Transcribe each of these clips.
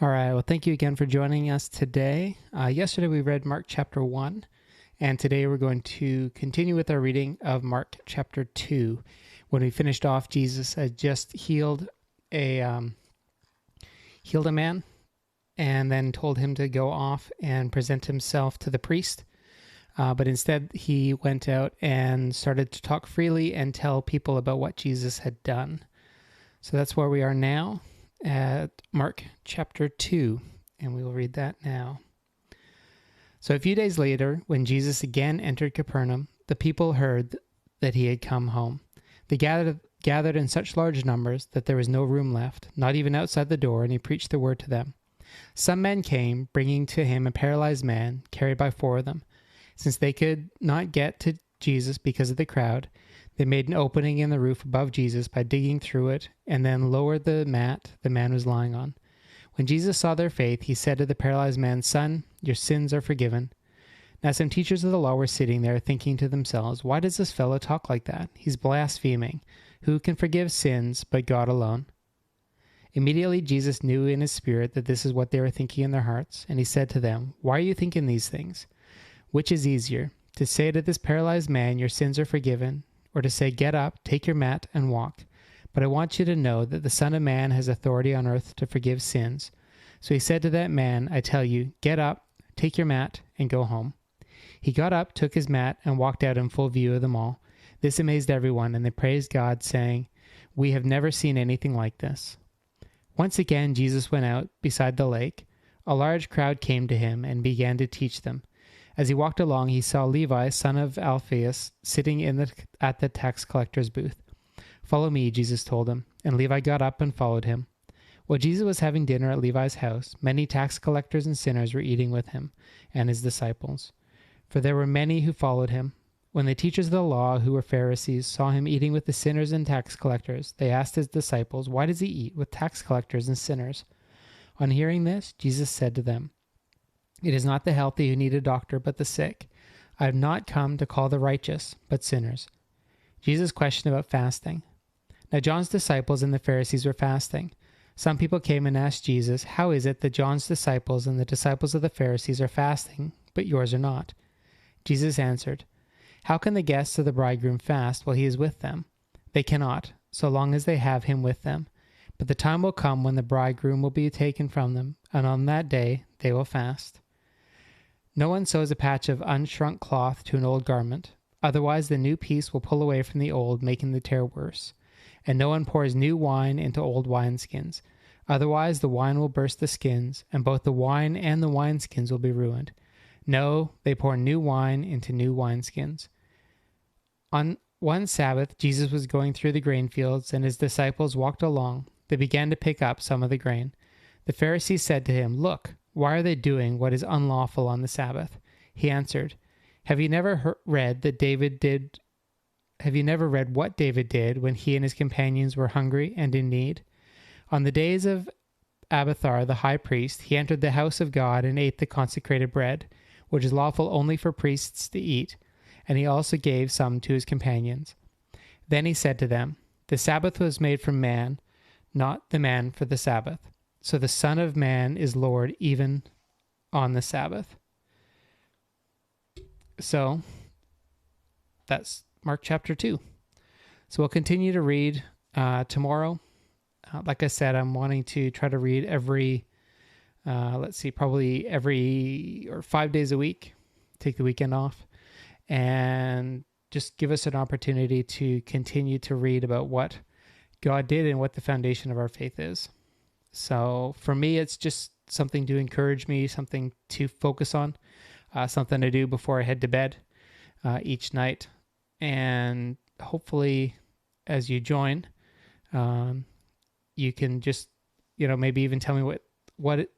All right. Well, thank you again for joining us today. Yesterday we read Mark chapter 1, and today we're going to continue with our reading of Mark chapter 2. When we finished off, Jesus had just healed a man and then told him to go off and present himself to the priest. But instead, he went out and started to talk freely and tell people about what Jesus had done. So that's where we are now at Mark chapter 2, and we will read that now. So a few days later, when Jesus again entered Capernaum, the people heard that he had come home. They gathered in such large numbers that there was no room left, not even outside the door, and he preached the word to them. Some men came, bringing to him a paralyzed man, carried by 4 of them. Since they could not get to Jesus because of the crowd, they made an opening in the roof above Jesus by digging through it, and then lowered the mat the man was lying on. When Jesus saw their faith, he said to the paralyzed man, "Son, your sins are forgiven." Now some teachers of the law were sitting there, thinking to themselves, "Why does this fellow talk like that? He's blaspheming. Who can forgive sins but God alone?" Immediately Jesus knew in his spirit that this is what they were thinking in their hearts, and he said to them, "Why are you thinking these things? Which is easier, to say to this paralyzed man, 'Your sins are forgiven,' or to say, 'Get up, take your mat, and walk'? But I want you to know that the Son of Man has authority on earth to forgive sins." So he said to that man, "I tell you, get up, take your mat, and go home." He got up, took his mat, and walked out in full view of them all. This amazed everyone, and they praised God, saying, "We have never seen anything like this." Once again Jesus went out beside the lake. A large crowd came to him and began to teach them. As he walked along, he saw Levi, son of Alphaeus, sitting at the tax collector's booth. "Follow me," Jesus told him, and Levi got up and followed him. While Jesus was having dinner at Levi's house, many tax collectors and sinners were eating with him and his disciples, for there were many who followed him. When the teachers of the law, who were Pharisees, saw him eating with the sinners and tax collectors, they asked his disciples, "Why does he eat with tax collectors and sinners?" On hearing this, Jesus said to them, "It is not the healthy who need a doctor, but the sick. I have not come to call the righteous, but sinners." Jesus questioned about fasting. Now John's disciples and the Pharisees were fasting. Some people came and asked Jesus, "How is it that John's disciples and the disciples of the Pharisees are fasting, but yours are not?" Jesus answered, "How can the guests of the bridegroom fast while he is with them? They cannot, so long as they have him with them. But the time will come when the bridegroom will be taken from them, and on that day they will fast. No one sews a patch of unshrunk cloth to an old garment. Otherwise the new piece will pull away from the old, making the tear worse. And no one pours new wine into old wineskins. Otherwise the wine will burst the skins, and both the wine and the wineskins will be ruined. No, they pour new wine into new wineskins." On one Sabbath, Jesus was going through the grain fields, and his disciples walked along. They began to pick up some of the grain. The Pharisees said to him, "Look, why are they doing what is unlawful on the Sabbath?" He answered, Have you never read what David did when he and his companions were hungry and in need? On the days of Abiathar the high priest, he entered the house of God and ate the consecrated bread, which is lawful only for priests to eat, and he also gave some to his companions. Then he said to them, "The Sabbath was made for man, not the man for the Sabbath. So the Son of Man is Lord even on the Sabbath." So that's Mark chapter 2. So we'll continue to read tomorrow. Like I said, I'm wanting to try to read probably every 5 days a week, take the weekend off, and just give us an opportunity to continue to read about what God did and what the foundation of our faith is. So for me, it's just something to encourage me, something to focus on, something to do before I head to bed each night. And hopefully as you join, you can just, maybe even tell me what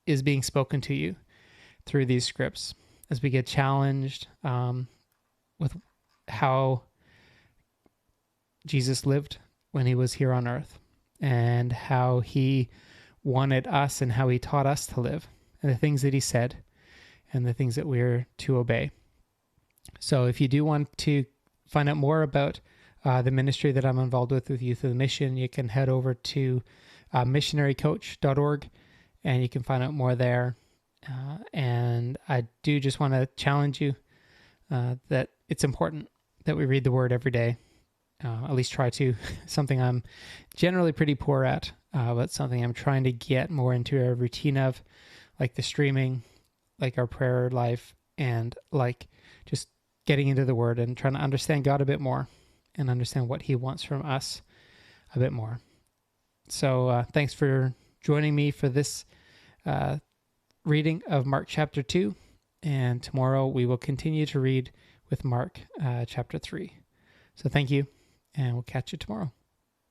is being spoken to you through these scripts as we get challenged with how Jesus lived when he was here on earth and how he wanted us and how he taught us to live and the things that he said and the things that we're to obey. So if you do want to find out more about the ministry that I'm involved with Youth of the Mission, you can head over to missionarycoach.org and you can find out more there. And I do just want to challenge you that it's important that we read the Word every day. At least try to. Something I'm generally pretty poor at, but something I'm trying to get more into a routine of, like the streaming, like our prayer life, and like just getting into the Word and trying to understand God a bit more and understand what He wants from us a bit more. So thanks for joining me for this reading of Mark chapter 2. And tomorrow we will continue to read with Mark chapter 3. So thank you, and we'll catch you tomorrow.